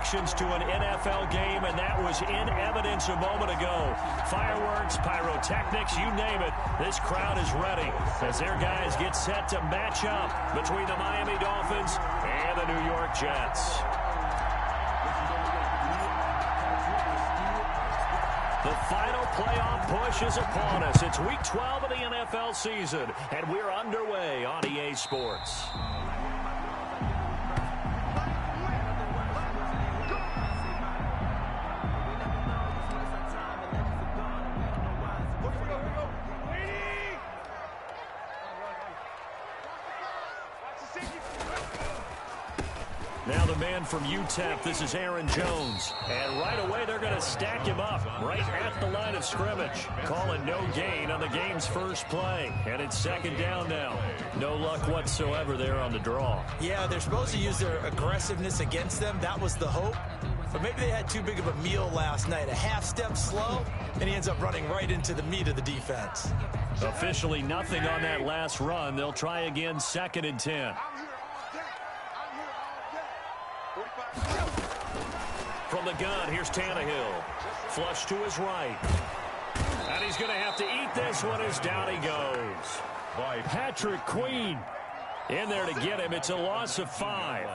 introductions to an NFL game, and that was in evidence a moment ago. Fireworks, pyrotechnics, you name it. This crowd is ready as their guys get set to match up between the Miami Dolphins and the New York Jets. The final playoff push is upon us. It's Week 12 of the NFL season, and we're underway on EA Sports. Now the man from UTEP, this is Aaron Jones. And right away they're going to stack him up right at the line of scrimmage. Calling no gain on the game's first play. And it's second down now. No luck whatsoever there on the draw. Yeah, they're supposed to use their aggressiveness against them. That was the hope. But maybe they had too big of a meal last night. A half step slow, and he ends up running right into the meat of the defense. Officially nothing on that last run. They'll try again, 2nd and 10. From the gun, here's Tannehill. Flush to his right. And he's going to have to eat this one as down he goes. By Patrick Queen. In there to get him. It's a loss of 5.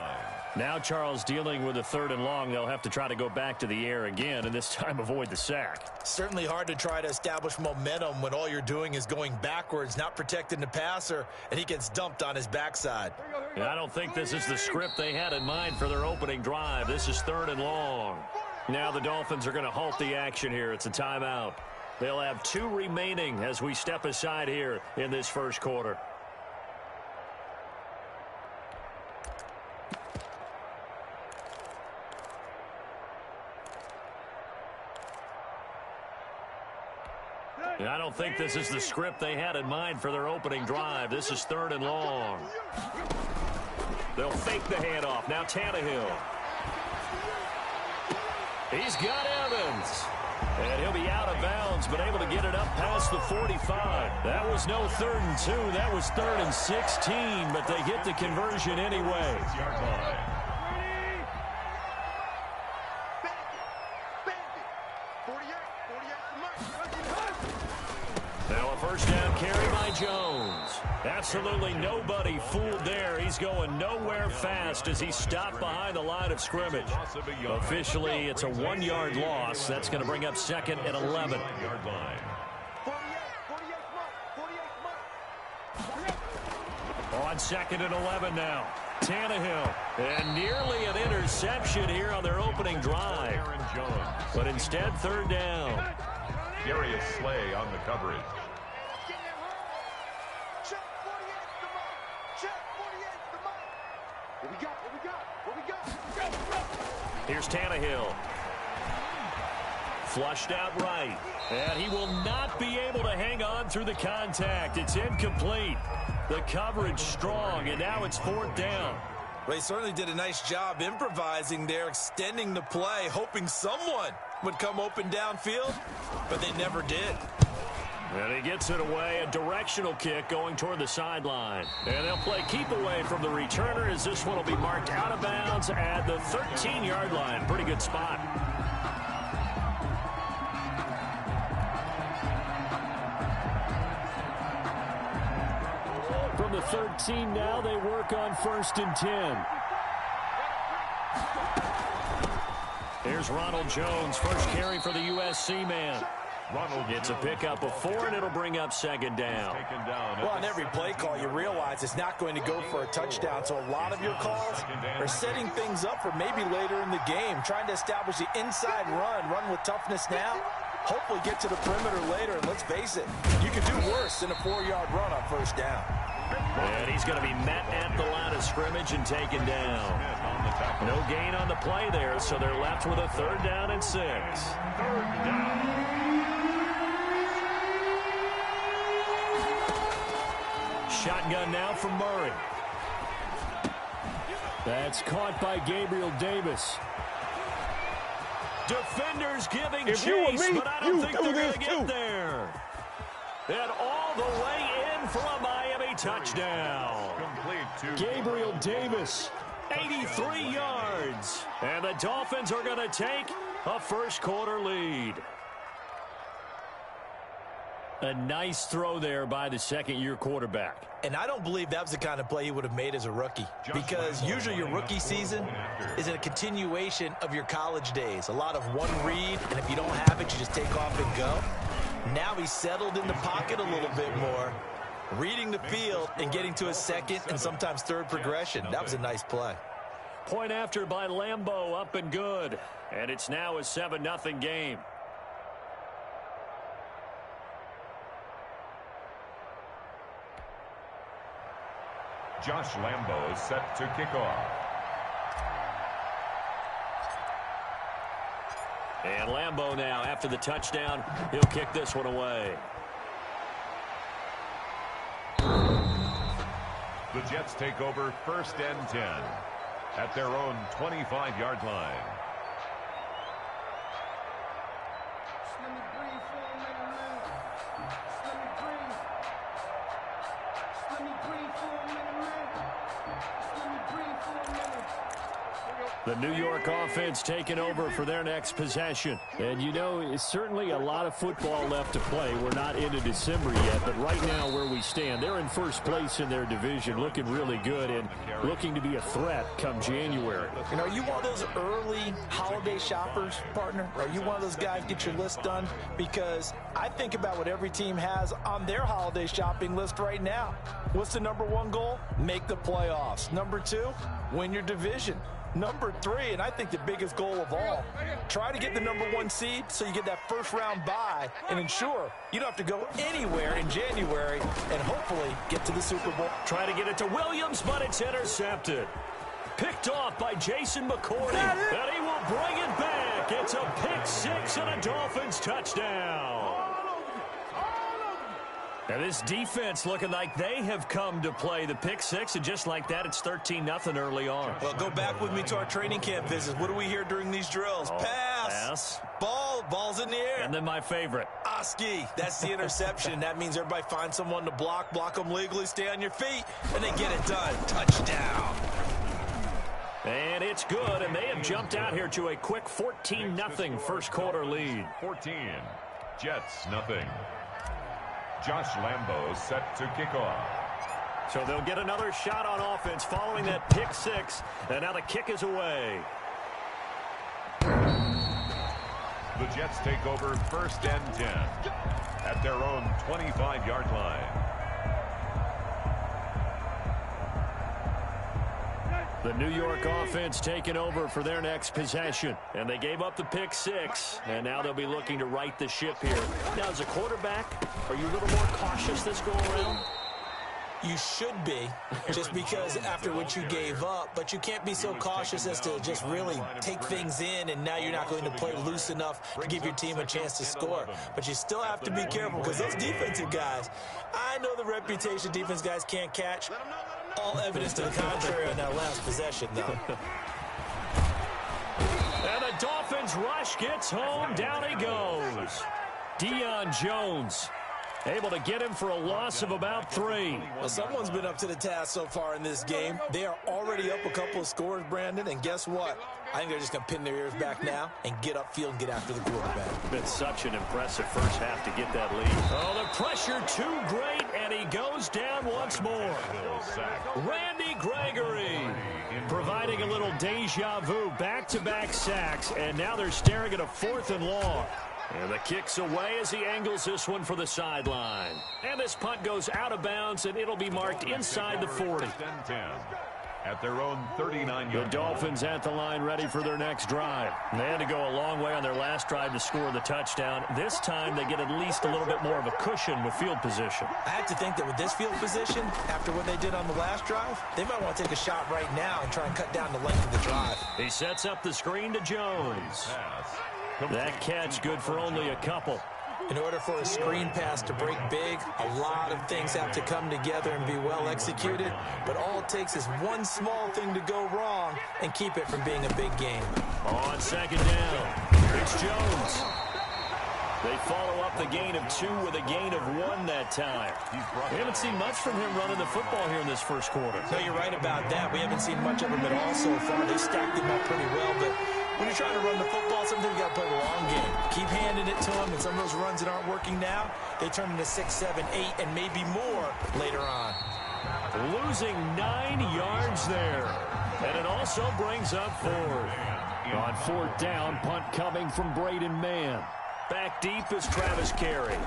Now Charles dealing with a 3rd and long. They'll have to try to go back to the air again, and this time avoid the sack. Certainly hard to try to establish momentum when all you're doing is going backwards, not protecting the passer, and he gets dumped on his backside. And I don't think this is the script they had in mind for their opening drive. This is 3rd and long. Now the Dolphins are going to halt the action here. It's a timeout. They'll have 2 remaining as we step aside here in this first quarter. I don't think this is the script they had in mind for their opening drive. This is 3rd and long. They'll fake the handoff. Now Tannehill. He's got Evans. And he'll be out of bounds, but able to get it up past the 45. That was no 3rd and 2. That was 3rd and 16, but they get the conversion anyway. Now a first down carry by Jones. Absolutely nobody fooled there. He's going nowhere fast as he's stopped behind the line of scrimmage. Officially, it's a 1-yard loss. That's going to bring up 2nd and 11. On 2nd and 11 now. Tannehill. And nearly an interception here on their opening drive. But instead, 3rd down. Darius Slay on the coverage. Here's Tannehill. Flushed out right. And he will not be able to hang on through the contact. It's incomplete. The coverage strong, and now it's 4th down. Well, he certainly did a nice job improvising there, extending the play, hoping someone would come open downfield, but they never did. And he gets it away, a directional kick going toward the sideline. And they'll play keep away from the returner as this one will be marked out of bounds at the 13-yard line. Pretty good spot. From the 13 now, they work on 1st and 10. Here's Ronald Jones, first carry for the USC man. It's a pickup of 4, and it'll bring up 2nd down. Well, on every play call, you realize it's not going to go for a touchdown, so a lot of your calls are setting things up for maybe later in the game, trying to establish the inside run with toughness now, hopefully get to the perimeter later, and let's face it, you can do worse than a 4-yard run on 1st down. And he's going to be met at the line of scrimmage and taken down. No gain on the play there, so they're left with a 3rd down and 6. 3rd down. Shotgun now from Murray. That's caught by Gabriel Davis. Defenders giving chase, but I don't think they're going to get there. And all the way in for a Miami touchdown. Gabriel Davis 83 yards. And the Dolphins are going to take a first quarter lead. A nice throw there by the second-year quarterback. And I don't believe that was the kind of play he would have made as a rookie, because usually your rookie season is a continuation of your college days. A lot of one read, and if you don't have it, you just take off and go. Now he's settled in the pocket a little bit more, reading the field and getting to his second and sometimes third progression. That was a nice play. Point after by Lambeau, up and good. And it's now a 7-0 game. Josh Lambeau is set to kick off. And Lambeau now, after the touchdown, he'll kick this one away. The Jets take over 1st and 10 at their own 25-yard line. The New York offense taking over for their next possession. And, you know, it's certainly a lot of football left to play. We're not into December yet, but right now where we stand, they're in first place in their division, looking really good and looking to be a threat come January. And are you one of those early holiday shoppers, partner? Are you one of those guys get your list done? Because I think about what every team has on their holiday shopping list right now. What's the #1 goal? Make the playoffs. #2, win your division. #3, and I think the biggest goal of all, try to get the #1 seed so you get that first-round bye and ensure you don't have to go anywhere in January and hopefully get to the Super Bowl. Try to get it to Williams, but it's intercepted. Picked off by Jason McCourty, and he will bring it back. It's a pick six and a Dolphins touchdown. And this defense looking like they have come to play the pick six, and just like that, it's 13-0 early on. Well, go back with me to our training camp visits. What do we hear during these drills? Pass. Ball's in the air. And then my favorite. Oski. That's the interception. That means everybody finds someone to block them legally, stay on your feet, and they get it done. Touchdown. And it's good, and they have jumped out here to a quick 14-0 first quarter lead. 14, Jets nothing. Josh Lambeau is set to kick off. So they'll get another shot on offense following that pick six, and now the kick is away. The Jets take over 1st and 10 at their own 25-yard line. The New York offense taking over for their next possession. And they gave up the pick six, and now they'll be looking to right the ship here. Now, as a quarterback, are you a little more cautious this go around? You should be, just because after what you gave up, but you can't be so cautious as to just really take things in, and now you're not going to play loose enough to give your team a chance to score. But you still have to be careful, because those defensive guys, I know the reputation defense guys can't catch. All evidence to the contrary on that last possession, though. And the Dolphins rush gets home. Down he goes. Deion Jones able to get him for a loss of about 3. Well, someone's been up to the task so far in this game. They are already up a couple of scores, Brandon, and guess what? I think they're just going to pin their ears back now and get upfield and get after the quarterback. Been such an impressive first half to get that lead. Oh, the pressure too great, and he goes down once more. Randy Gregory providing a little deja vu, back-to-back sacks, and now they're staring at a 4th and long. And the kick's away as he angles this one for the sideline. And this punt goes out of bounds, and it'll be marked inside the 40. At their own 39-yard line. The Dolphins at the line ready for their next drive. They had to go a long way on their last drive to score the touchdown. This time they get at least a little bit more of a cushion with field position. I have to think that with this field position, after what they did on the last drive, they might want to take a shot right now and try and cut down the length of the drive. He sets up the screen to Jones. That catch good for only a couple. In order for a screen pass to break big, a lot of things have to come together and be well executed. But all it takes is one small thing to go wrong and keep it from being a big game. On second down, it's Jones. They follow up the gain of 2 with a gain of 1 that time. We haven't seen much from him running the football here in this first quarter. No, you're right about that. We haven't seen much of him at all so far. They stacked him up pretty well, but when you're trying to run the football, sometimes you got to play the long game. Keep handing it to him, and some of those runs that aren't working now, they turn into 6, 7, 8, and maybe more later on. Losing 9 yards there. And it also brings up 4th. On 4th down, punt coming from Braden Mann. Back deep is Travis Carey.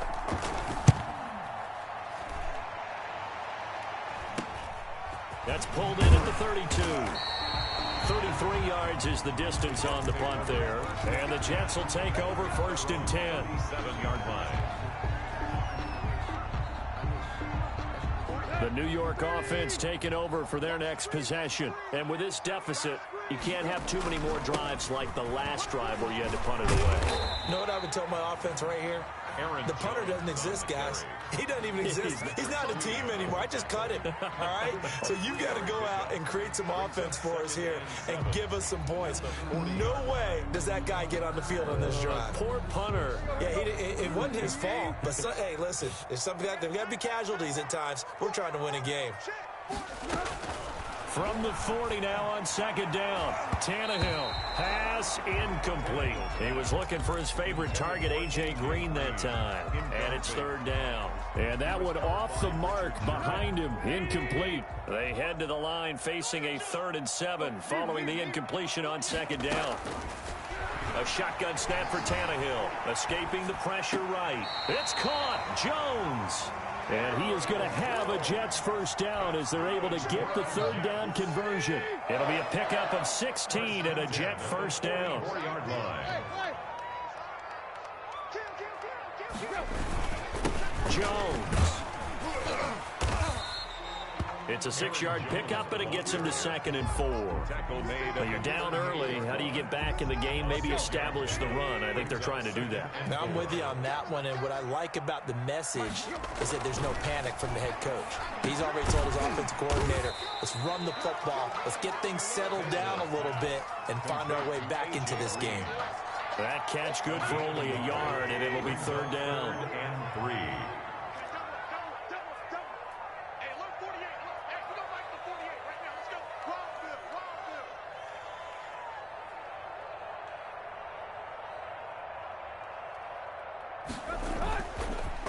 That's pulled in at the 32. 33 yards is the distance on the punt there. And the Jets will take over 1st and 10. 7-yard line. The New York offense taking over for their next possession. And with this deficit, you can't have too many more drives like the last drive where you had to punt it away. You know what I would tell my offense right here? The punter doesn't exist, guys. He doesn't even exist. He's not a team anymore. I just cut him, all right? So you've got to go out and create some offense for us here and give us some points. No way does that guy get on the field on this drive. Poor punter. Yeah, it wasn't his fault. But, hey, listen, there's got to be casualties at times. We're trying to win a game. From the 40 now on 2nd down. Tannehill. Pass incomplete. He was looking for his favorite target, A.J. Green, that time. And it's 3rd down. And that one off the mark behind him. Incomplete. They head to the line facing a 3rd and 7 following the incompletion on 2nd down. A shotgun snap for Tannehill. Escaping the pressure right. It's caught. Jones. And he is going to have a Jets 1st down as they're able to get the 3rd down conversion. It'll be a pickup of 16 and a Jet 1st down. 4-yard line. Jones. It's a 6-yard pickup, and it gets him to 2nd and 4. But you're down early. How do you get back in the game, maybe establish the run? I think they're trying to do that. Now, I'm with you on that one, and what I like about the message is that there's no panic from the head coach. He's already told his offensive coordinator, let's run the football, let's get things settled down a little bit and find our way back into this game. That catch good for only a yard, and it'll be 3rd down. And 3.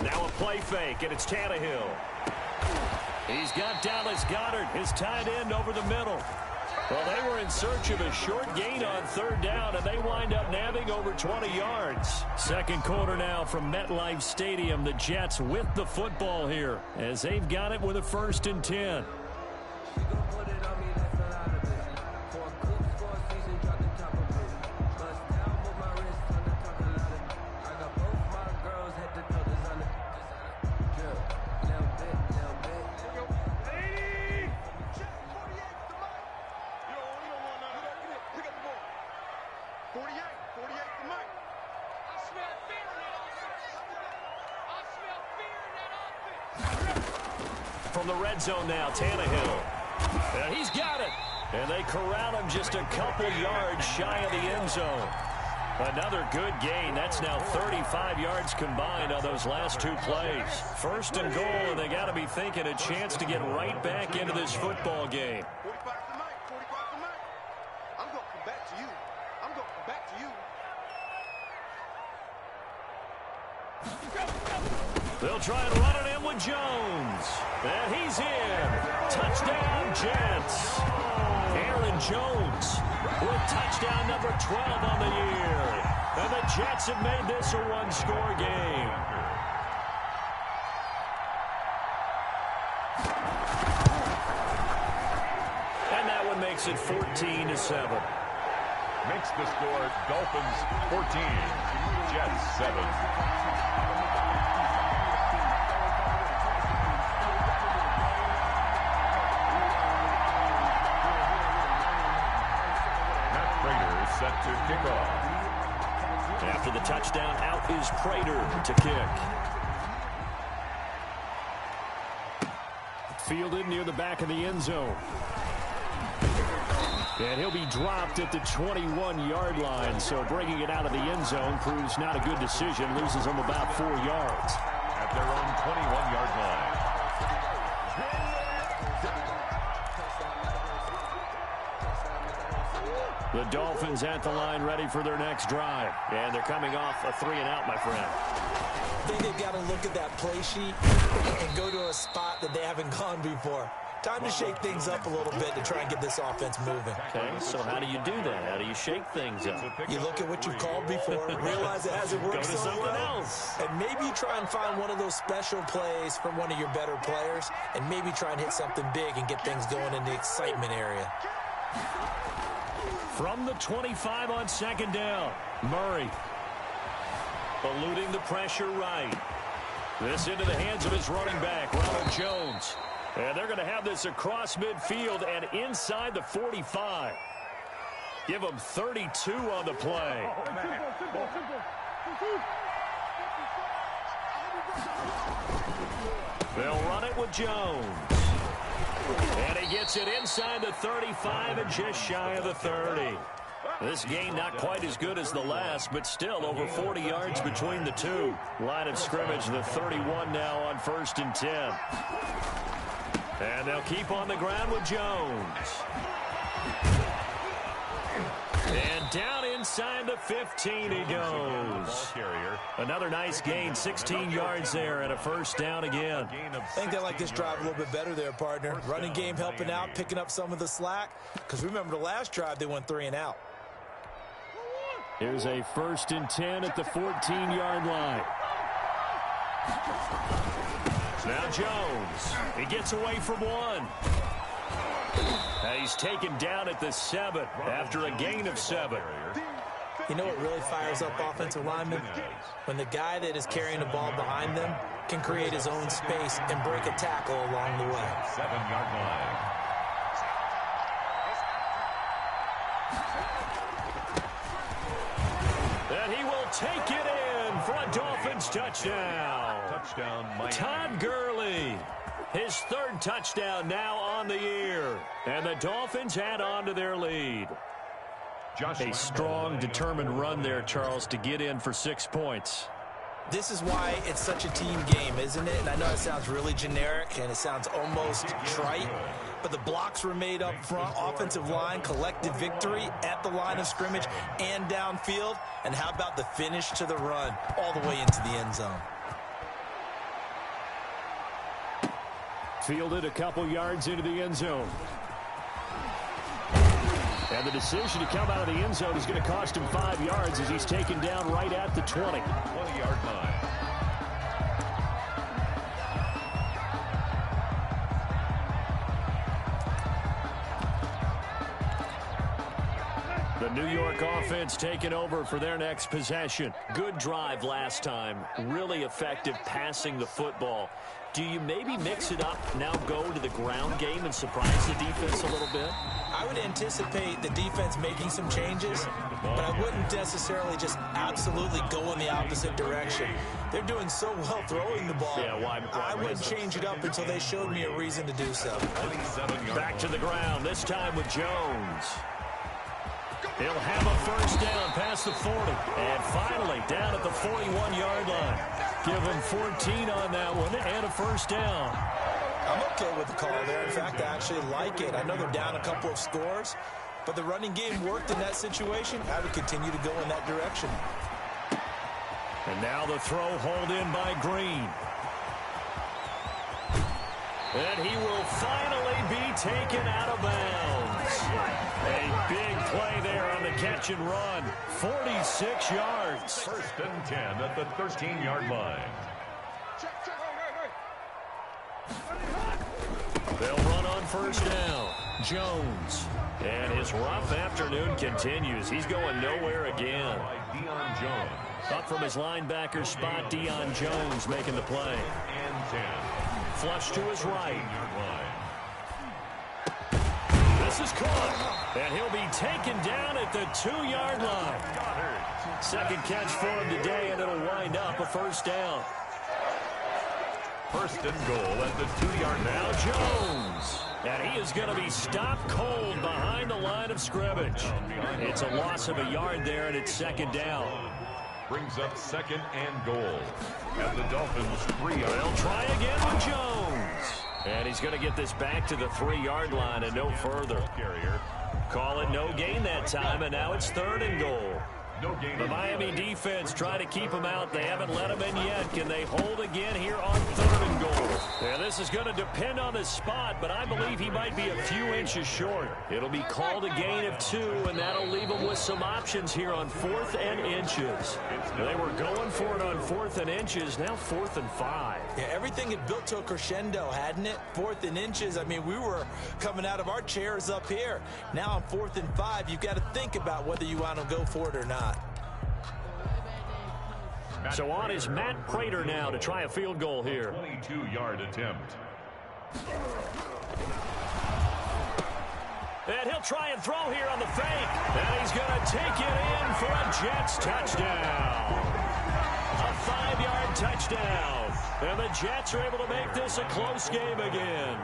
Now a play fake, and it's Tannehill. He's got Dallas Goedert, his tight end, over the middle. Well, they were in search of a short gain on 3rd down, and they wind up nabbing over 20 yards. 2nd quarter now from MetLife Stadium. The Jets with the football here as they've got it with a 1st and 10. From the red zone now, Tannehill. And he's got it. And they corral him just a couple yards shy of the end zone. Another good gain. That's now 35 yards combined on those last 2 plays. 1st and goal, and they got to be thinking a chance to get right back into this football game. 45 to Mike. 45 to Mike. I'm going to come back to you. I'm going to come back to you. They'll try and run it in with Jones. And he's in. Touchdown, Jets. Aaron Jones with touchdown number 12 on the year. And the Jets have made this a 1-score game. And that one makes it 14-7. Makes the score Dolphins 14, Jets 7. Set to kick off. After the touchdown, out is Prater to kick. Fielded near the back of the end zone. And he'll be dropped at the 21-yard line. So bringing it out of the end zone proves not a good decision. Loses them about 4 yards. At their own 21-yard line. The Dolphins at the line ready for their next drive. And they're coming off a 3-and-out, my friend. I think they've got to look at that play sheet and go to a spot that they haven't gone before. Time to shake things up a little bit to try and get this offense moving. Okay, so how do you do that? How do you shake things up? You look at what you've called before, realize it hasn't worked so well, and maybe you try and find one of those special plays from one of your better players, and maybe try and hit something big and get things going in the excitement area. From the 25 on second down, Murray eluding the pressure right. This into the hands of his running back, Ronald Jones. And they're going to have this across midfield and inside the 45. Give them 32 on the play. They'll run it with Jones. And he gets it inside the 35 and just shy of the 30. This game not quite as good as the last, but still over 40 yards between the two. Line of scrimmage, the 31 now on 1st and 10. And they'll keep on the ground with Jones. And down inside the 15 he goes. Another nice gain, 16 yards there and a first down again. I think they like this drive a little bit better there, partner. Running game helping out, picking up some of the slack. Because remember the last drive they went 3-and-out. Here's a 1st and 10 at the 14-yard line. Now Jones. He gets away from one. Now he's taken down at the 7 after a gain of 7. You know what really fires up offensive linemen? When the guy that is carrying the ball behind them can create his own space and break a tackle along the way. 7-yard line. And he will take it in for a Dolphins touchdown. Todd Gurley. His 3rd touchdown now on the year. And the Dolphins add on to their lead. A strong, determined run there, Charles, to get in for 6 points. This is why it's such a team game, isn't it? And I know it sounds really generic and it sounds almost trite, but the blocks were made up front, offensive line, collective victory at the line of scrimmage and downfield. And how about the finish to the run all the way into the end zone? Fielded a couple yards into the end zone. And the decision to come out of the end zone is going to cost him 5 yards as he's taken down right at the 20. 20-yard line. The New York offense taking over for their next possession. Good drive last time. Really effective passing the football. Do you maybe mix it up, now go to the ground game and surprise the defense a little bit? I would anticipate the defense making some changes, but I wouldn't necessarily just absolutely go in the opposite direction. They're doing so well throwing the ball. Yeah, I wouldn't change it up until they showed me a reason to do so. Back to the ground, this time with Jones. He'll have a first down past the 40. And finally down at the 41-yard line. Give him 14 on that one and a first down. I'm okay with the call there. In fact, I actually like it. I know they're down a couple of scores, but the running game worked in that situation. I would continue to go in that direction. And now the throw hauled in by Green. And he will finally be taken out of bounds. A big play there on the catch and run. 46 yards. 1st and 10 at the 13-yard line. They'll run on first down. Jones. And his rough afternoon continues. He's going nowhere again. Deion Jones. Up from his linebacker spot, Deion Jones making the play. And 10. Flush to his right. This is caught. And he'll be taken down at the 2-yard line. Second catch for him today, and it'll wind up a first down. 1st and goal at the 2-yard line. Now Jones. And he is going to be stopped cold behind the line of scrimmage. It's a loss of a yard there, and it's second down. Brings up second and goal. And the Dolphins 3 yards. They'll try again with Jones. And he's going to get this back to the 3-yard line and no further. Carrier. Call it no gain that time, and now it's third and goal. No gain. The Miami defense trying to keep him out. They haven't let him in yet. Can they hold again here on third and goal? Yeah, this is going to depend on the spot, but I believe he might be a few inches short. It'll be called a gain of 2, and that'll leave him with some options here on 4th and inches. They were going for it on 4th and inches. Now 4th and 5. Yeah, everything had built to a crescendo, hadn't it? 4th and inches. I mean, we were coming out of our chairs up here. Now on 4th and 5, you've got to think about whether you want to go for it or not. So on is Matt Prater now to try a field goal here. 22-yard attempt. And he'll try and throw here on the fake. And he's going to take it in for a Jets touchdown. A 5-yard touchdown. And the Jets are able to make this a close game again.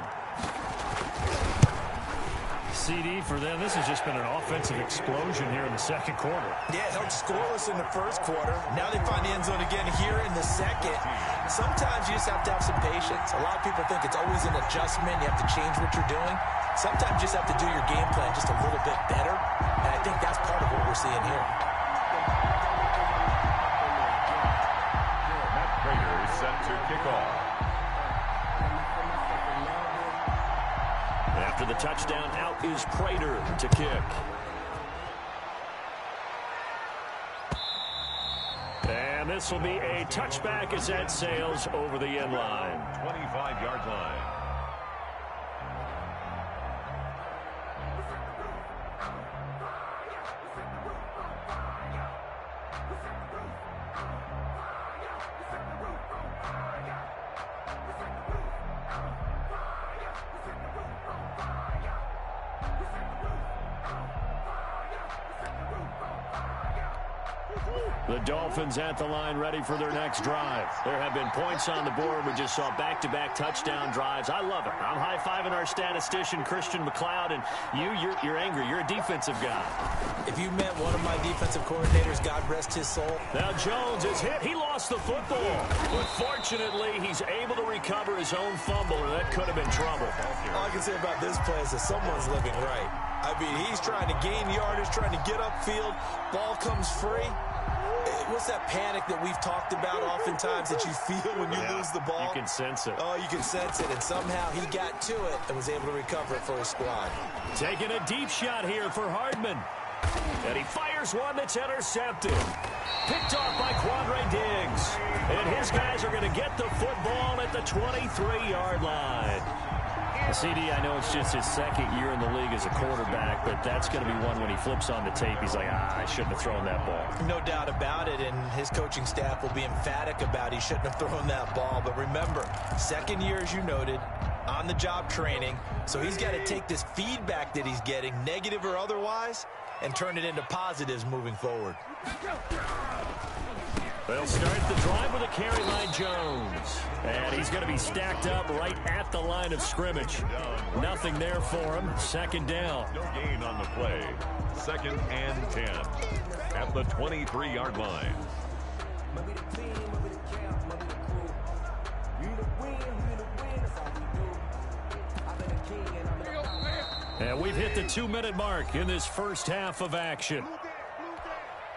CD for them. This has just been an offensive explosion here in the second quarter. Yeah, held scoreless in the first quarter. Now they find the end zone again here in the second. Sometimes you just have to have some patience. A lot of people think it's always an adjustment. You have to change what you're doing. Sometimes you just have to do your game plan just a little bit better. And I think that's part of what we're seeing here. Matt Prater is set to kick off. After the touchdown, out is Prater to kick. And this will be a touchback as that sails over the end line. 25-yard line. The Dolphins at the line ready for their next drive. There have been points on the board. We just saw back-to-back touchdown drives. I love it. I'm high-fiving our statistician, Christian McLeod, and you're angry. You're a defensive guy. If you met one of my defensive coordinators, God rest his soul. Now Jones is hit. He lost the football. But fortunately, he's able to recover his own fumble, and that could have been trouble. All I can say about this play is that someone's living right. I mean, he's trying to gain yardage, trying to get upfield. Ball comes free. What's that panic that we've talked about oftentimes that you feel when you lose the ball? You can sense it. Oh, you can sense it. And somehow he got to it and was able to recover it for his squad. Taking a deep shot here for Hardman. And he fires one that's intercepted. Picked off by Quandre Diggs. And his guys are going to get the football at the 23-yard line. CD, I know it's just his second year in the league as a quarterback, but that's going to be one when he flips on the tape. He's like, I shouldn't have thrown that ball. No doubt about it, and his coaching staff will be emphatic about he shouldn't have thrown that ball. But remember, second year, as you noted, on-the-job training, so he's got to take this feedback that he's getting, negative or otherwise, and turn it into positives moving forward. They'll start the drive with a carry by Jones. And he's going to be stacked up right at the line of scrimmage. Nothing there for him. Second down. No gain on the play. Second and 10 at the 23-yard line. And we've hit the 2-minute mark in this first half of action.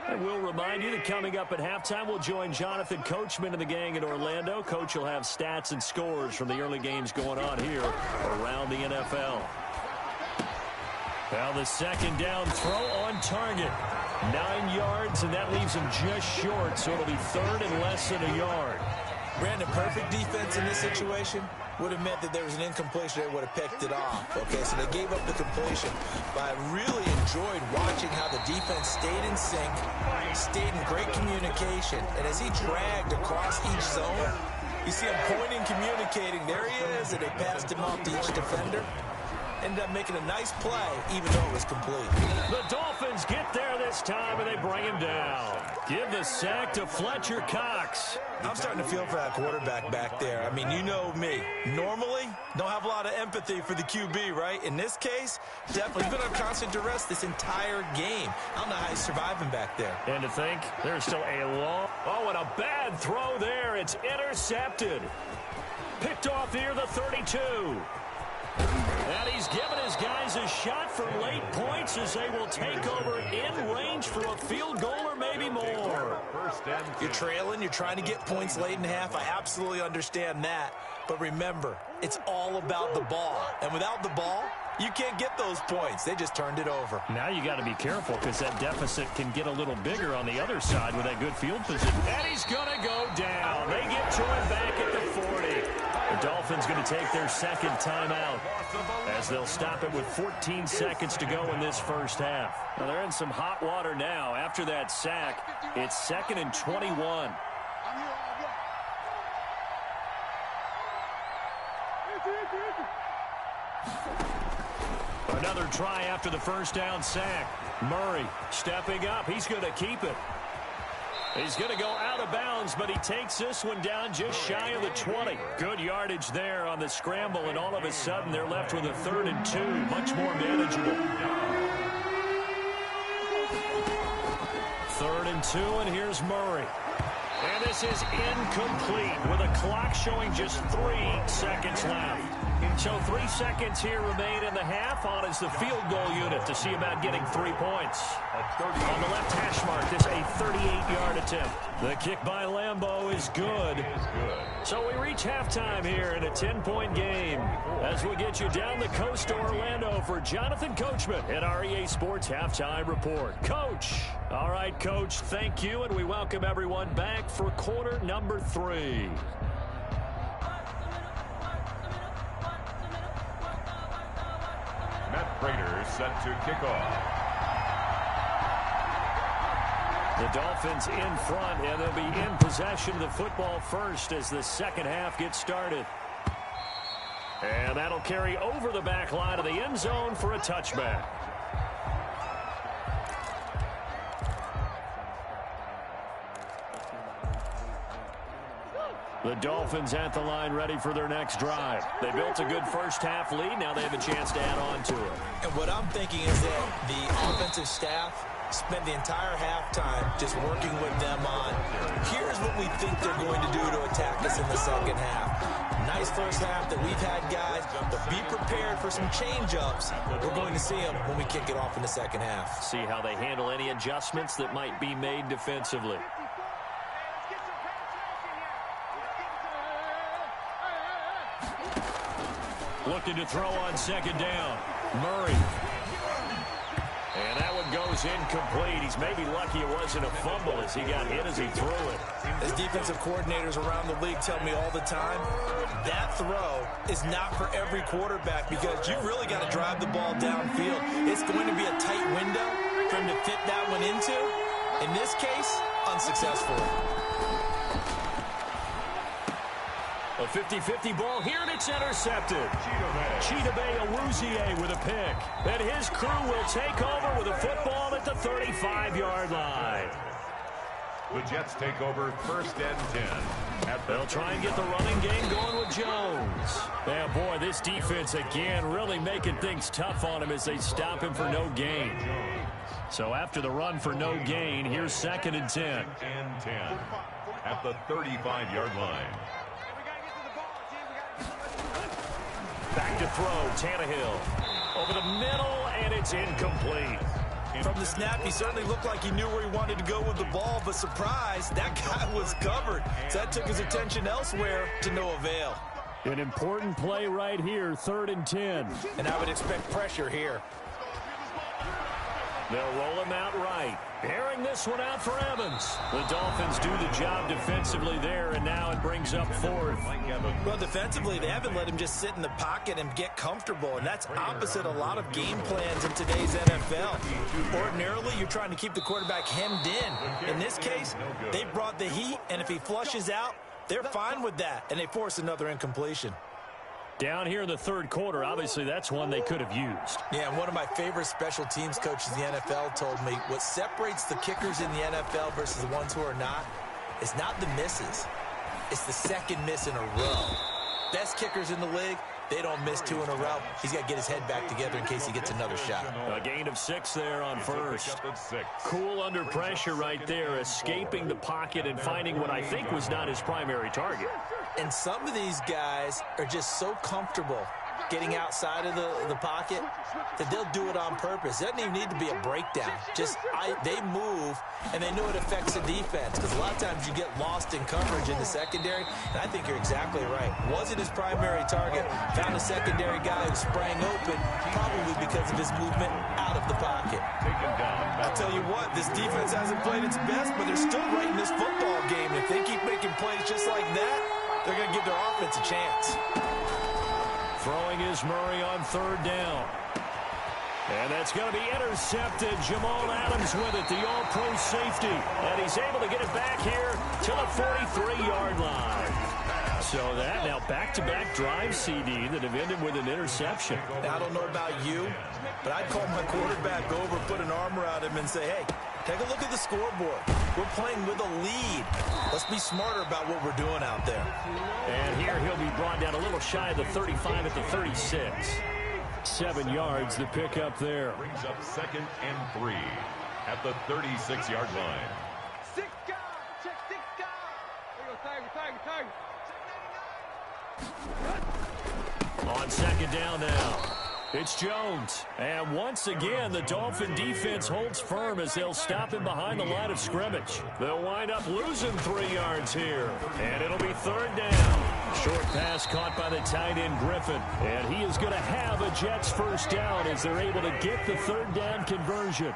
And we'll remind you that coming up at halftime, we'll join Jonathan Coachman and the gang in Orlando. Coach will have stats and scores from the early games going on here around the NFL. Now the second down throw on target. 9 yards, and that leaves him just short, so it'll be third and less than a yard. Brandon, perfect defense in this situation would have meant that there was an incompletion. They would have picked it off. Okay, so they gave up the completion. But I really enjoyed watching how the defense stayed in sync, stayed in great communication. And as he dragged across each zone, you see him pointing, communicating. There he is, and they passed him off to each defender. Ended up making a nice play, even though it was complete. The Dolphins get there this time, and they bring him down. Give the sack to Fletcher Cox. I'm starting to feel for that quarterback back there. I mean, you know me. Normally, don't have a lot of empathy for the QB, right? In this case, definitely been under constant duress this entire game. I don't know how he's surviving back there. And to think, there's still a long... Oh, and a bad throw there. It's intercepted. Picked off near the 32. And he's given his guys a shot for late points as they will take over in range for a field goal or maybe more. You're trailing. You're trying to get points late in half. I absolutely understand that. But remember, it's all about the ball. And without the ball, you can't get those points. They just turned it over. Now you got to be careful because that deficit can get a little bigger on the other side with that good field position. And he's going to go down. They get to him back at the 40. The Dolphins going to take their second timeout as they'll stop it with 14 seconds to go in this first half. Well, they're in some hot water now. After that sack, it's 2nd and 21. Another try after the first down sack. Murray stepping up. He's going to keep it. He's going to go out of bounds, but he takes this one down just shy of the 20. Good yardage there on the scramble, and all of a sudden they're left with a 3rd and 2. Much more manageable. 3rd and 2, and here's Murray. And this is incomplete with a clock showing just 3 seconds left. So 3 seconds here remain in the half. On is the field goal unit to see about getting 3 points. On the left hash mark, this a 38-yard attempt. The kick by Lambeau is good. So we reach halftime here in a 10-point game as we get you down the coast to Orlando for Jonathan Coachman at our EA Sports Halftime Report. Coach. All right, Coach, thank you, and we welcome everyone back for quarter number 3. Matt Prater set to kick off. The Dolphins in front, and they'll be in possession of the football first as the second half gets started. And that'll carry over the back line of the end zone for a touchback. The Dolphins at the line ready for their next drive. They built a good first half lead. Now they have a chance to add on to it. And what I'm thinking is that the offensive staff spent the entire halftime just working with them on, here's what we think they're going to do to attack us in the second half. Nice first half that we've had, guys, but be prepared for some change-ups. We're going to see them when we kick it off in the second half. See how they handle any adjustments that might be made defensively. Looking to throw on second down. Murray. And that one goes incomplete. He's maybe lucky it wasn't a fumble as he got hit as he threw it. As defensive coordinators around the league tell me all the time, that throw is not for every quarterback because you really got to drive the ball downfield. It's going to be a tight window for him to fit that one into. In this case, unsuccessfully. A 50-50 ball here, and it's intercepted. Chidobe Awuzie with a pick. And his crew will take over with a football at the 35-yard line. The Jets take over 1st and 10. They'll try and get the running game going with Jones. Yeah, boy, this defense again really making things tough on him as they stop him for no gain. So after the run for no gain, here's 2nd and 10. And 10 at the 35-yard line. Back to throw, Tannehill. Over the middle, and it's incomplete. From the snap, he certainly looked like he knew where he wanted to go with the ball, but surprise, that guy was covered. So that took his attention elsewhere to no avail. An important play right here, 3rd and 10. And I would expect pressure here. They'll roll him out right. Airing this one out for Evans. The Dolphins do the job defensively there, and now it brings up 4th. Well, defensively, they haven't let him just sit in the pocket and get comfortable, and that's opposite a lot of game plans in today's NFL. Ordinarily, you're trying to keep the quarterback hemmed in. In this case, they brought the heat, and if he flushes out, they're fine with that, and they force another incompletion. Down here in the third quarter, obviously that's one they could have used. Yeah, and one of my favorite special teams coaches in the NFL told me what separates the kickers in the NFL versus the ones who are not is not the misses. It's the second miss in a row. Best kickers in the league, they don't miss 2 in a row. He's got to get his head back together in case he gets another shot. A gain of 6 there on first. Cool under pressure right there, escaping the pocket and finding what I think was not his primary target. And some of these guys are just so comfortable getting outside of the pocket that they'll do it on purpose. It doesn't even need to be a breakdown. They move, and they know it affects the defense because a lot of times you get lost in coverage in the secondary, and I think you're exactly right. Wasn't his primary target. Found a secondary guy who sprang open, probably because of his movement out of the pocket. I'll tell you what, this defense hasn't played its best, but they're still right in this football game. If they keep making plays just like that, they're going to give their offense a chance. Throwing is Murray on third down. And that's going to be intercepted. Jamal Adams with it, the all-pro safety. And he's able to get it back here to the 43-yard line. So that now back-to-back drive CD that have ended with an interception. Now, I don't know about you, but I'd call my quarterback over, put an arm around him, and say, hey, take a look at the scoreboard. We're playing with a lead. Let's be smarter about what we're doing out there. And here he'll be brought down a little shy of the 35 at the 36. 7 yards the pick up there. Brings up 2nd and 3 at the 36-yard line. 6 guys. Check 6 guys. There you go, Tiger. On second down now. It's Jones. And once again, the Dolphin defense holds firm as they'll stop him behind the line of scrimmage. They'll wind up losing 3 yards here. And it'll be third down. Short pass caught by the tight end Griffin. And he is going to have a Jets first down as they're able to get the third down conversion.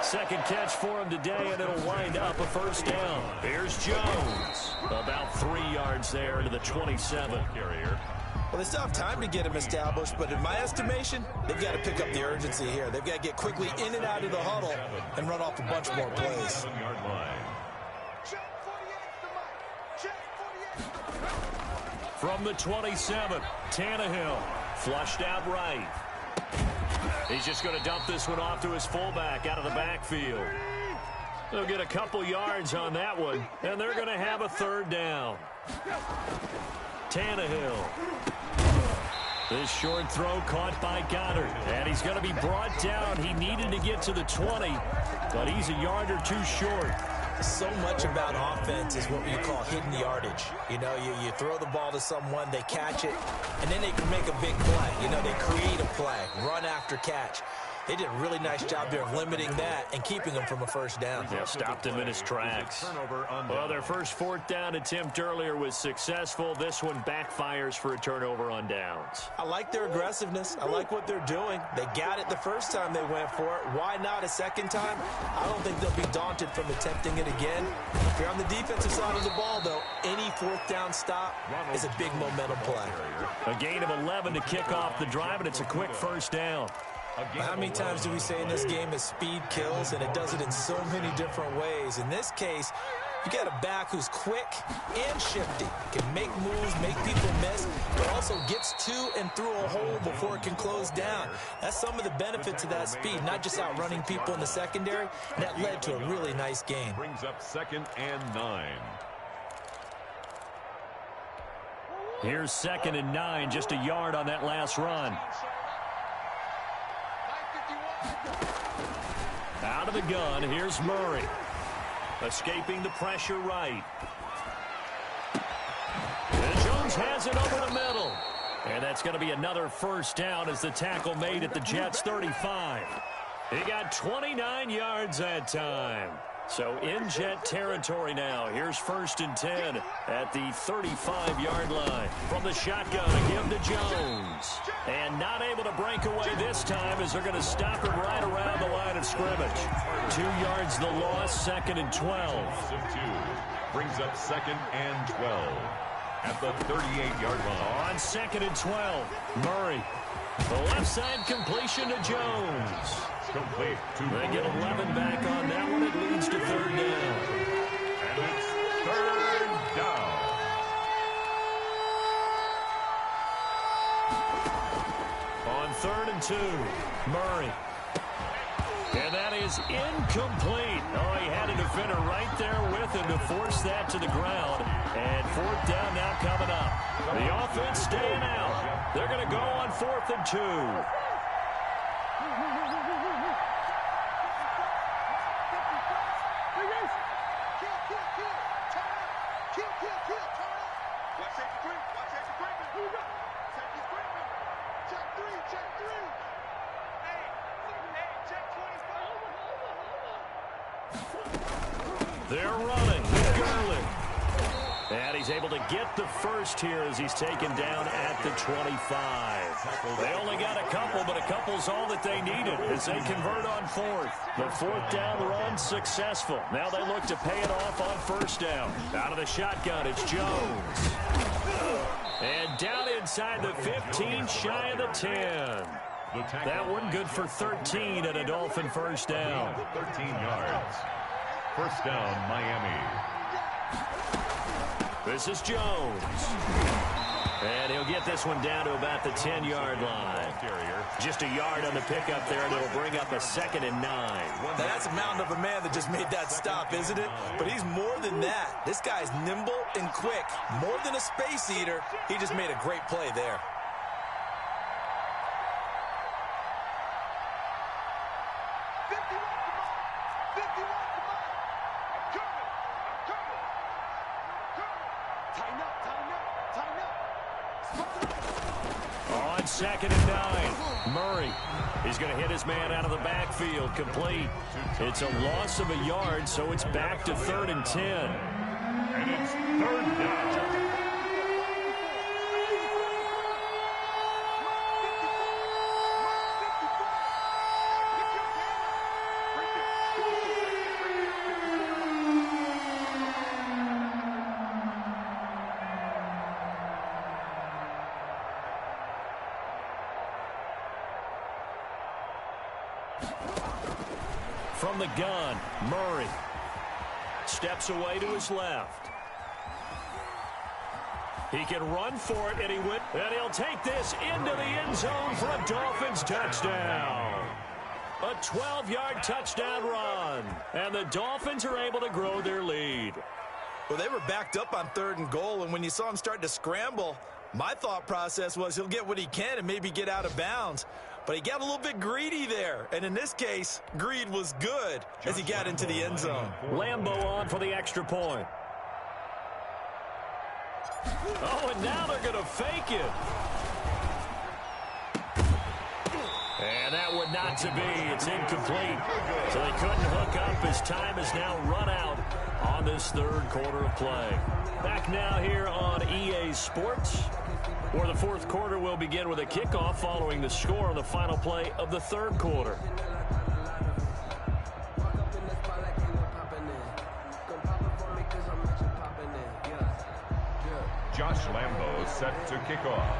Second catch for him today, and it'll wind up a first down. Here's Jones. About 3 yards there to the 27. Carrier. Well, they still have time to get him established, but in my estimation, they've got to pick up the urgency here. They've got to get quickly in and out of the huddle and run off a bunch more plays. 7-yard line. From the 27, Tannehill flushed out right. He's just going to dump this one off to his fullback out of the backfield. They'll get a couple yards on that one, and they're going to have a third down. Tannehill. This short throw caught by Goddard, and he's going to be brought down. He needed to get to the 20, but he's a yard or two short. So much about offense is what you call hidden yardage. You know, you throw the ball to someone, they catch it, and then they can make a big play. You know, they create a play, run after catch. They did a really nice job there of limiting that and keeping him from a first down. Yeah, stopped him in his tracks. Well, their first fourth down attempt earlier was successful. This one backfires for a turnover on downs. I like their aggressiveness. I like what they're doing. They got it the first time they went for it. Why not a second time? I don't think they'll be daunted from attempting it again. If you're on the defensive side of the ball, though, any fourth down stop is a big momentum play. A gain of 11 to kick off the drive, and it's a quick first down. How many times do we say in this game that speed kills, and it does it in so many different ways? In this case, you got a back who's quick and shifty, can make moves, make people miss, but also gets to and through a hole before it can close down. That's some of the benefits of that speed, not just outrunning people in the secondary. That led to a really nice game. Brings up 2nd and 9. Here's 2nd and 9, just a yard on that last run. Out of the gun, here's Murray. Escaping the pressure right. And Jones has it over the middle. And that's going to be another first down as the tackle made at the Jets' 35. He got 29 yards that time. So in Jet territory now. Here's 1st and 10 at the 35-yard line. From the shotgun, a give to Jones. And not able to break away this time as they're going to stop him right around the line of scrimmage. 2 yards the loss, 2nd and 12. Brings up 2nd and 12 at the 38-yard line. On 2nd and 12, Murray. The left side completion to Jones. Complete. They get 11 back on that one. It leads to third down. And it's third down. Murray. And that is incomplete. Oh, he had a defender right there with him to force that to the ground. And fourth down now coming up. The offense staying out. They're going to go on 4th and 2. They're running. Gurley. And he's able to get the first here as he's taken down at the 25. They only got a couple, but a couple's all that they needed as they convert on 4th. The 4th down run successful. Now they look to pay it off on 1st down. Out of the shotgun, it's Jones. And down inside the 15, shy of the 10. That one good for 13 and a Dolphin 1st down. 13 yards. 1st down, Miami. This is Jones. And he'll get this one down to about the 10-yard line. Just a yard on the pickup there, and it'll bring up a 2nd and 9. Now that's a mountain of a man that just made that stop, isn't it? But he's more than that. This guy's nimble and quick. More than a space eater. He just made a great play there. On 2nd and 9, Murray. He's going to hit his man out of the backfield, complete. It's a loss of a yard, so it's back to 3rd and 10. And it's 3rd down. From the gun, Murray steps away to his left. He can run for it, and he'll take this into the end zone for a Dolphins touchdown. A 12-yard touchdown run, and the Dolphins are able to grow their lead. Well, they were backed up on 3rd and goal, and when you saw him start to scramble, my thought process was he'll get what he can and maybe get out of bounds. But he got a little bit greedy there. And in this case, greed was good as he got into the end zone. Lambo on for the extra point. Oh, and now they're going to fake it. And that would not to be. It's incomplete. So they couldn't hook up as time is now run out on this 3rd quarter of play. Back now here on EA Sports, where the 4th quarter will begin with a kickoff following the score on the final play of the 3rd quarter. Josh Lambo set to kick off.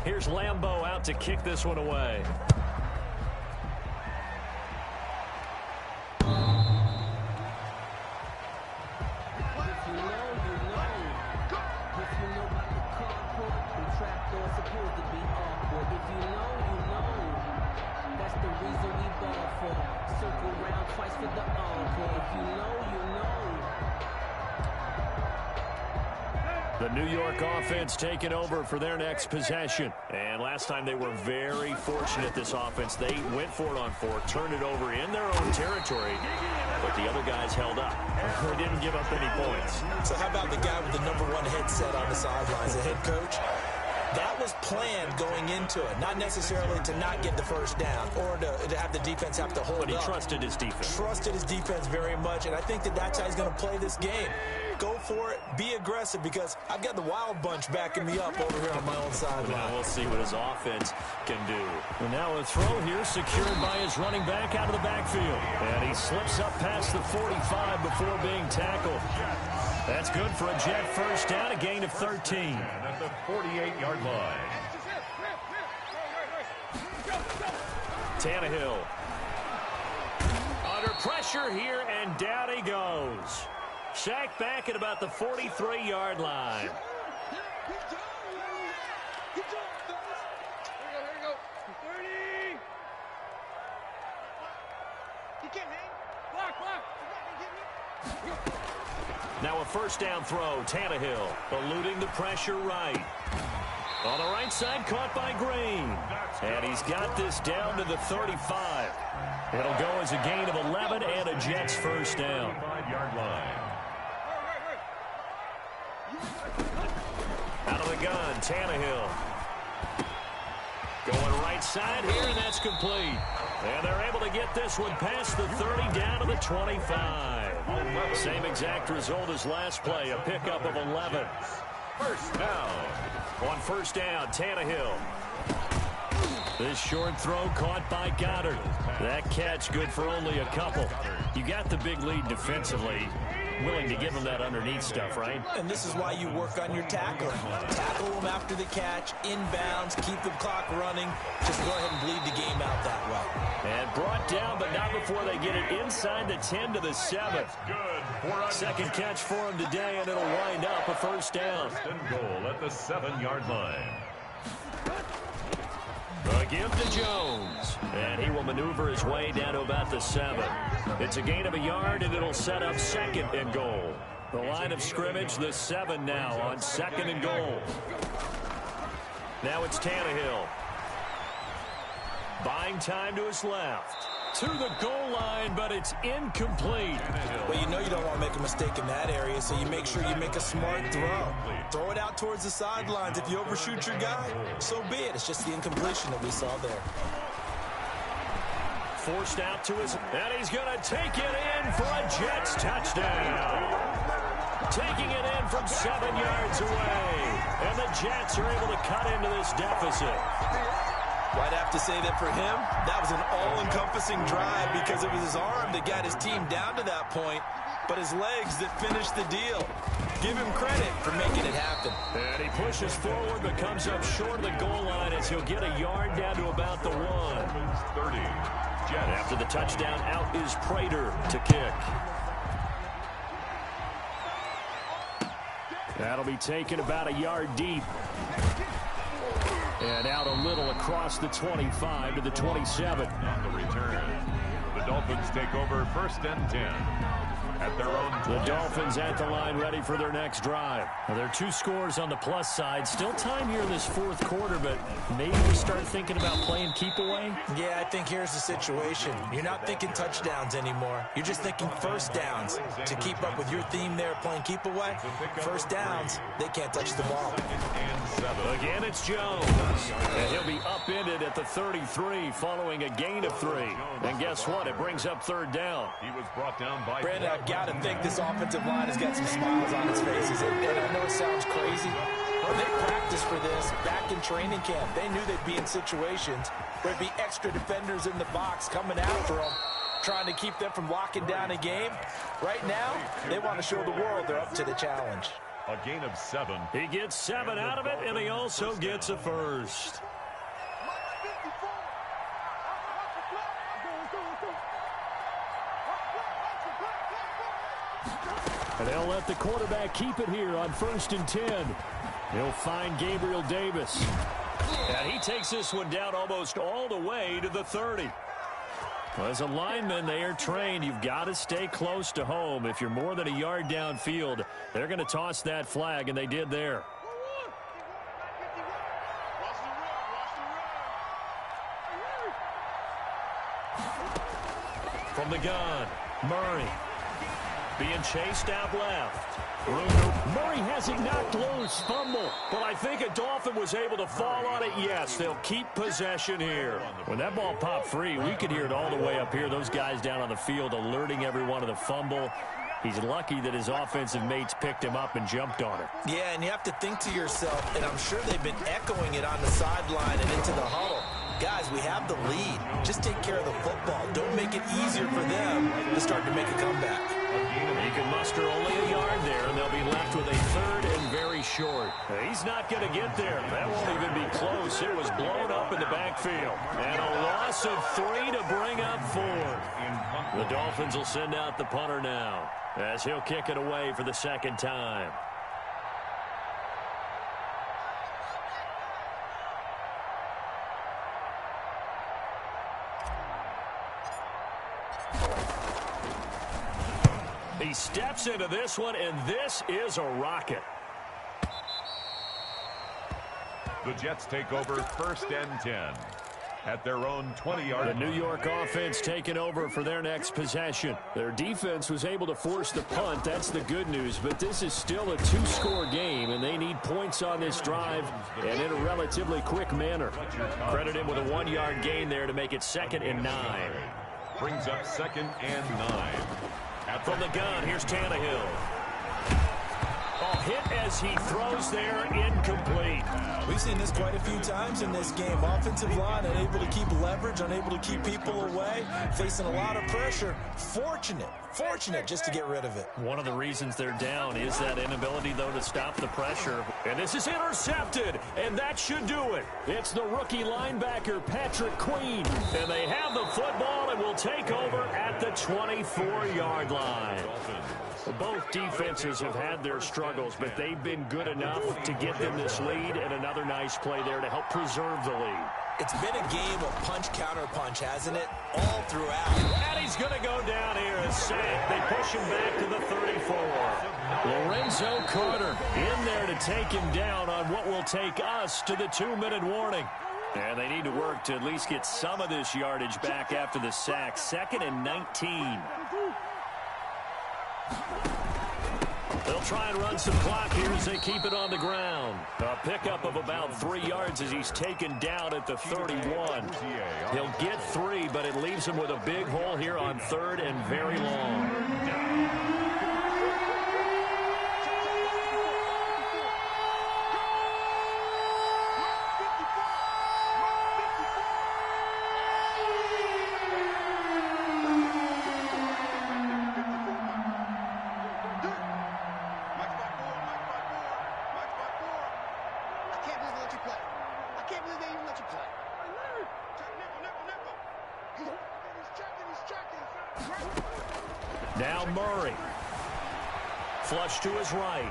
Here's Lambo out to kick this one away. The New York offense taking over for their next possession. And last time they were very fortunate, this offense. They went for it on 4th, turned it over in their own territory, but the other guys held up. They didn't give up any points. So how about the guy with the #1 headset on the sidelines, the head coach? That was planned going into it, not necessarily to not get the first down or to have the defense have to hold up. But he trusted his defense. Trusted his defense very much, and I think that's how he's going to play this game. Go for it, be aggressive, because I've got the wild bunch backing me up over here on my own sideline. Now we'll see what his offense can do. And now a throw here secured by his running back out of the backfield. And he slips up past the 45 before being tackled. That's good for a Jet first down, a gain of 13. And at the 48-yard line. Tannehill. Under pressure here, and down he goes. Sacked back at about the 43-yard line. Now a first down throw. Tannehill eluding the pressure right. On the right side, caught by Green. And he's got this down to the 35. It'll go as a gain of 11 and a Jets first down. 5-yard line. Out of the gun, Tannehill. Going right side here, and that's complete. And they're able to get this one past the 30 down to the 25. Same exact result as last play, a pickup of 11. First down. On first down, Tannehill. This short throw caught by Goddard. That catch good for only a couple. You got the big lead defensively. Willing to give them that underneath stuff, right? And this is why you work on your tackling. Tackle them after the catch, inbounds, keep the clock running. Just go ahead and bleed the game out that way. And brought down, but not before they get it inside the 10 to the 7. Good. Second catch for him today, and it'll wind up a first down. First and goal at the 7-yard line. A give to Jones, and he will maneuver his way down to about the 7. It's a gain of a yard, and it'll set up second and goal. The line of scrimmage, the 7 now on second and goal. Now it's Tannehill. Buying time to his left. To the goal line, but it's incomplete. Well, you know you don't want to make a mistake in that area, so you make sure you make a smart throw. Throw it out towards the sidelines. If you overshoot your guy, so be it. It's just the incompletion that we saw there. Forced out to his... And he's going to take it in for a Jets touchdown. Taking it in from 7 yards away. And the Jets are able to cut into this deficit. Well, I'd have to say that for him, that was an all-encompassing drive because it was his arm that got his team down to that point, but his legs that finished the deal. Give him credit for making it happen. And he pushes forward but comes up short of the goal line as he'll get a yard down to about the 1. 30. Jets. After the touchdown, out is Prater to kick. That'll be taken about a yard deep. And out a little across the 25 to the 27. On the return, the Dolphins take over first and 10 at their own 20. The Dolphins at the line ready for their next drive. Well, there are 2 scores on the plus side. Still time here in this fourth quarter, but maybe we start thinking about playing keep away? Yeah, I think here's the situation. You're not thinking touchdowns anymore. You're just thinking first downs. To keep up with your theme there, playing keep away, first downs, they can't touch the ball. Again, it's Jones. And he'll be upended at the 33 following a gain of 3. And guess what? It brings up third down. He was brought down by... Brandon, I've got to think this offensive line has got some smiles on its faces. And I know it sounds crazy, but they practiced for this back in training camp. They knew they'd be in situations where there'd be extra defenders in the box coming after them, trying to keep them from locking down a game. Right now, they want to show the world they're up to the challenge. A gain of 7. He gets 7 out of it, and he also gets a first. And they'll let the quarterback keep it here on first and 10. He'll find Gabriel Davis. And he takes this one down almost all the way to the 30. Well, as a lineman, they are trained. You've got to stay close to home. If you're more than a yard downfield, they're going to toss that flag, and they did there. From the gun, Murray. Being chased out left. Murray has it knocked loose. Fumble. But I think a Dolphin was able to fall on it. Yes, they'll keep possession here. When that ball popped free, we could hear it all the way up here. Those guys down on the field alerting everyone of the fumble. He's lucky that his offensive mates picked him up and jumped on it. Yeah, and you have to think to yourself, and I'm sure they've been echoing it on the sideline and into the huddle. Guys, we have the lead. Just take care of the football. Don't make it easier for them to start to make a comeback. He can muster only a yard there, and they'll be left with a third and very short. He's not going to get there. That won't even be close. It was blown up in the backfield. And a loss of 3 to bring up 4. The Dolphins will send out the punter now, as he'll kick it away for the second time. He steps into this one, and this is a rocket. The Jets take over 1st and 10 at their own 20-yard line. The New York offense taking over for their next possession. Their defense was able to force the punt. That's the good news, but this is still a 2-score game, and they need points on this drive and in a relatively quick manner. Credit him with a 1-yard gain there to make it 2nd and 9. Brings up 2nd and 9. From the gun, here's Tannehill. Hit as he throws there, incomplete. We've seen this quite a few times in this game. Offensive line unable to keep leverage, unable to keep people away, facing a lot of pressure. Fortunate just to get rid of it. One of the reasons they're down is that inability, though, to stop the pressure. And this is intercepted, and that should do it. It's the rookie linebacker, Patrick Queen. And they have the football and will take over at the 24-yard line. Both defenses have had their struggles, but they've been good enough to get them this lead, and another nice play there to help preserve the lead. It's been a game of punch-counter-punch, hasn't it? All throughout. And he's going to go down here and sack. They push him back to the 34. Lorenzo Carter in there to take him down on what will take us to the 2-minute warning. And they need to work to at least get some of this yardage back after the sack. 2nd and 19. They'll try and run some clock here as they keep it on the ground. A pickup of about 3 yards as he's taken down at the 31. He'll get 3, but it leaves him with a big hole here on 3rd and very long. Now Murray. Flush to his right.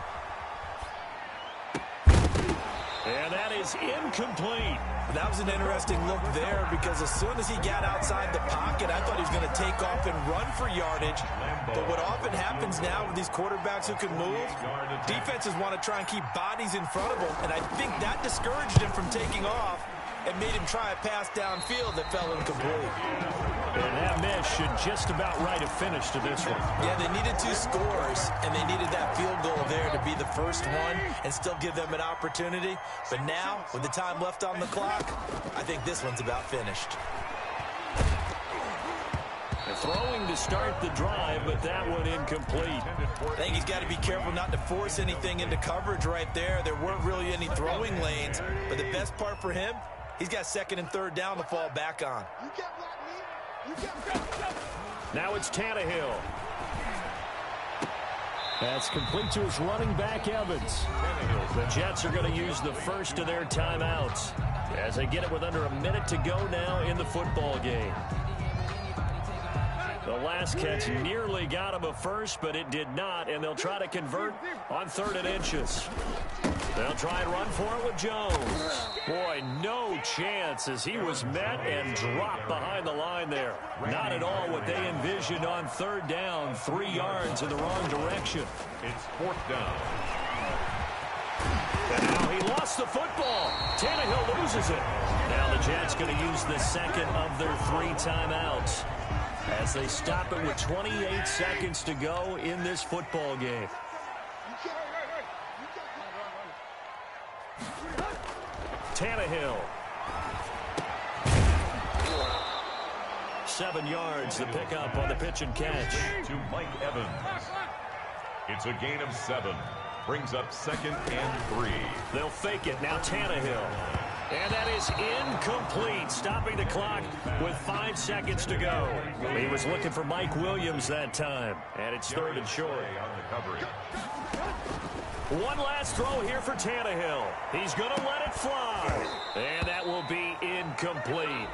And that is incomplete. That was an interesting look there because as soon as he got outside the pocket, I thought he was going to take off and run for yardage. But what often happens now with these quarterbacks who can move, defenses want to try and keep bodies in front of them. And I think that discouraged him from taking off and made him try a pass downfield that fell incomplete. And that miss should just about write a finish to this one. Yeah, they needed 2 scores, and they needed that field goal there to be the first one and still give them an opportunity. But now, with the time left on the clock, I think this one's about finished. Throwing to start the drive, but that one incomplete. I think he's got to be careful not to force anything into coverage right there. There weren't really any throwing lanes, but the best part for him, he's got 2nd and 3rd down to fall back on. Now it's Tannehill. That's complete to his running back, Evans. The Jets are going to use the first of their timeouts as they get it with under a minute to go now in the football game. The last catch nearly got him a first, but it did not, and they'll try to convert on 3rd and inches. They'll try and run for it with Jones. Boy, no chance as he was met and dropped behind the line there. Not at all what they envisioned on 3rd down, 3 yards in the wrong direction. It's 4th down. And now he lost the football. Tannehill loses it. Now the Jets going to use the second of their 3 timeouts as they stop it with 28 seconds to go in this football game. Tannehill. 7 yards, the pickup on the pitch and catch. To Mike Evans. It's a gain of 7. Brings up 2nd and 3. They'll fake it. Now Tannehill. And that is incomplete, stopping the clock with 5 seconds to go. He was looking for Mike Williams that time, and it's third and short. On the coverage. One last throw here for Tannehill. He's going to let it fly. And that will be incomplete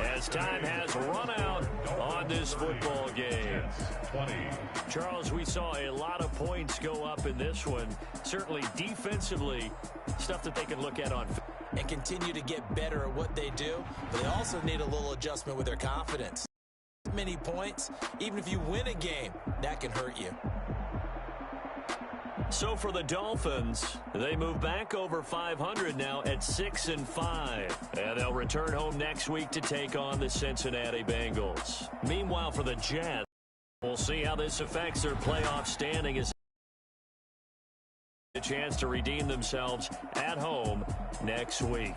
as time has run out on this football game. 20. Charles, we saw a lot of points go up in this one. Certainly defensively, stuff that they can look at on film. And continue to get better at what they do, but they also need a little adjustment with their confidence. Many points, even if you win a game, that can hurt you. So for the Dolphins, they move back over 500 now at 6-5. And they'll return home next week to take on the Cincinnati Bengals. Meanwhile, for the Jets, we'll see how this affects their playoff standing as a chance to redeem themselves at home next week.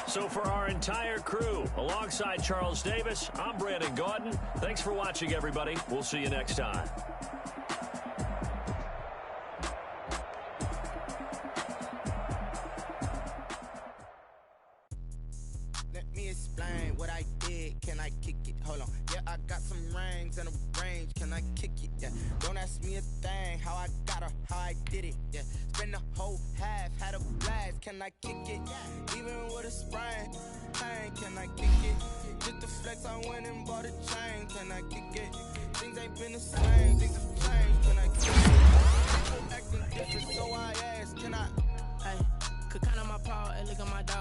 So for our entire crew, alongside Charles Davis, I'm Brandon Gaudin. Thanks for watching, everybody. We'll see you next time. Let me explain what I did. Can I kick it? Hold on. Yeah, I got some rings and a range. Can I kick it? Yeah. Don't ask me a thing. How I got her, how I did it. Yeah. Spend the whole half, had a blast. Can I kick it? Even with a sprain. Pain, can I kick it? Just the flex, I went and bought a chain. Can I kick it? Things ain't been the same. Things have changed. Can I kick it? People acting different, so I ask. Can I? Hey, could count on my power and look at my dog.